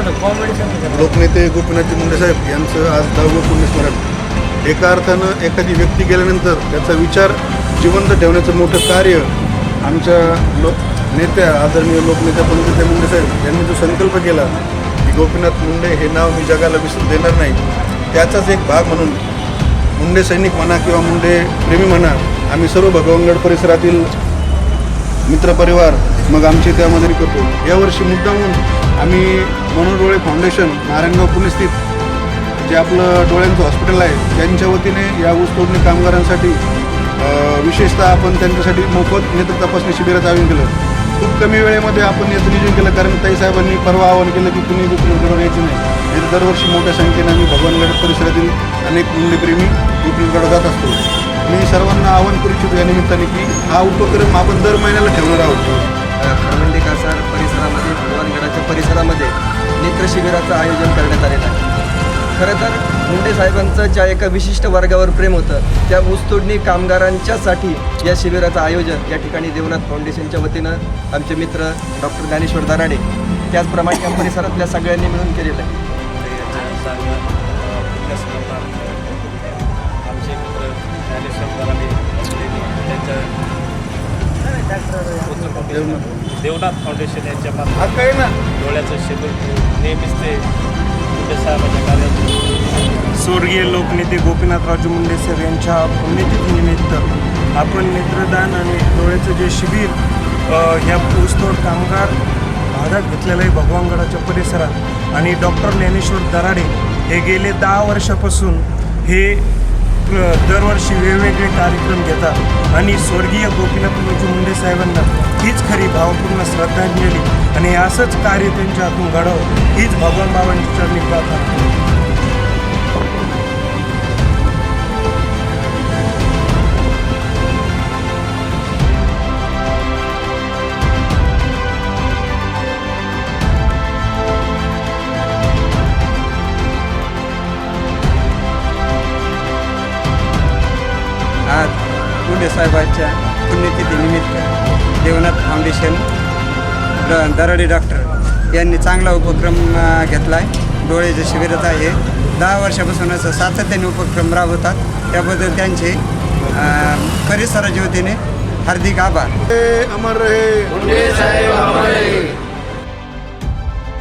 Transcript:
लोकनेते गोपीनाथजी मुंडे साहेब यांचं आज 10वं पुण्यस्मरण। एका अर्थानं एखादी व्यक्ती गेल्यानंतर त्याचा विचार जिवंत ठेवण्याचं मोठं कार्य आमच्या नेत्या आदरणीय लोकनेत्या पंकजा मुंडे साहेब यांनी जो संकल्प केला की गोपीनाथ मुंडे हे नाव मी जगाला विसरू देणार नाही, त्याचाच एक भाग म्हणून मुंडे सैनिक म्हणा किंवा मुंडे प्रेमी म्हणा, आम्ही सर्व भगवंगड परिसरातील मित्रपरिवार मग आमचे त्यामध्ये करतो। यावर्षी मुद्दामून आम्ही मनोहर डोळे फाउंडेशन नारायणगाव पुणे स्थित जे आपलं डोळ्यांचं हॉस्पिटल आहे त्यांच्या वतीने या ऊसतोडणी कामगारांसाठी विशेषतः आपण त्यांच्यासाठी मोफत नेत्र तपासणी शिबिराचं आयोजन केलं। खूप कमी वेळेमध्ये आपण याचं नियोजन केलं, कारण ताईसाहेबांनी परवा आवाहन केलं की कुणी गोपीनाथगडावर यायचं नाही। तर दरवर्षी मोठ्या संख्येने आम्ही भगवानगड परिसरातील अनेक मुंडेप्रेमी गोपीनाथगडावर जात असतो। मी सर्वांना आवाहन करू इच्छितो या निमित्ताने की हा उपक्रम आपण दर महिन्याला ठेवणार आहोत। खरवंडी कासार परिसरामध्ये भगवानगडाच्या परिसरामध्ये नेत्र शिबिराचं आयोजन करण्यात आलेलं आहे। खरं तर मुंडे साहेबांचं ज्या एका विशिष्ट वर्गावर प्रेम होतं, त्या ऊसतोडणी कामगारांच्यासाठी या शिबिराचं आयोजन या ठिकाणी देवनाथ फाउंडेशनच्या वतीनं आमचे मित्र डॉक्टर ज्ञानेश्वर दराडे त्याचप्रमाणे या परिसरातल्या सगळ्यांनी मिळून केलेलं आहे। आमचे मित्र ज्ञानेश्वर दराडे देवनाथ फाउंडेशन यांच्या माध्यमातून डोळ्याचं शेतून नेहमीच ते मुंडे साहेबांच्या कार्याचे स्वर्गीय लोकनेते गोपीनाथरावजी मुंडे साहेब यांच्या पुण्यतिथीनिमित्त आपण नेत्रदान आणि डोळ्याचं जे शिबिर ह्या ऊसतोड कामगार भागात घेतलेलं आहे भगवानगडाच्या परिसरात, आणि डॉक्टर ज्ञानेश्वर दराडे हे गेले 10 वर्षापासून हे दरवर्षी वेगवेगळे कार्यक्रम घेतात आणि स्वर्गीय गोपीनाथरावजी मुंडे साहेबांना हीच खरी भावपूर्ण श्रद्धांजली आणि असंच कार्य त्यांच्या हातून घडावं हीच भगवान बाबांची चरणी प्रार्थना। आज मुंडे साहेबांच्या पुण्यतिथीनिमित्त देवनाथ फाउंडेशन दराडे डॉक्टर यांनी चांगला उपक्रम घेतला आहे। डोळ्याच्या शिबिराचा आहे 10 वर्षापासून असं सातत्याने उपक्रम राबवतात, त्याबद्दल त्यांचे परिसराच्या वतीने हार्दिक आभार। अमर रहे मुंडे साहेब, अमर रहे।